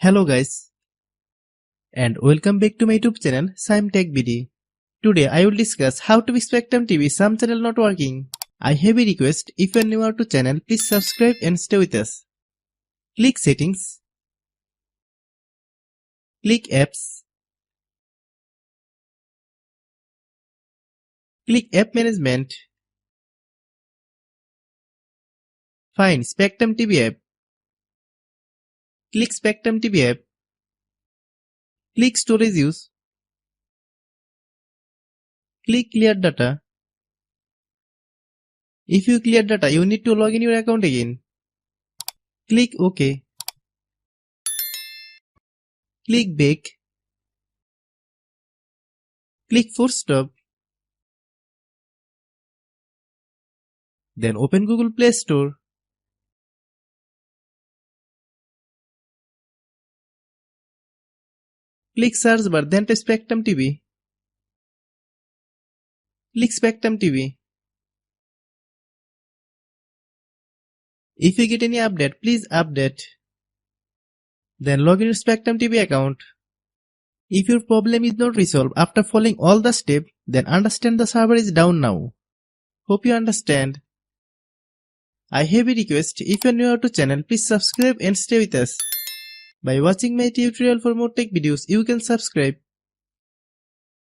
Hello guys, and welcome back to my YouTube channel Shaem Tech BD. Today I will discuss how to fix Spectrum TV some channel not working. I have a request, if you are new to channel, please subscribe and stay with us. Click Settings, click Apps, click App Management, find Spectrum TV app, click Spectrum TV app, click Storage Use, click Clear Data. If you clear data, you need to log in your account again. Click OK. Click Back. Click Force Stop. Then open Google Play Store. Click search bar, then type Spectrum TV. Click Spectrum TV. If you get any update, please update. Then log in your Spectrum TV account. If your problem is not resolved after following all the steps, then understand the server is down now. Hope you understand. I have a request, if you are new to channel, please subscribe and stay with us. By watching my tutorial for more tech videos, you can subscribe.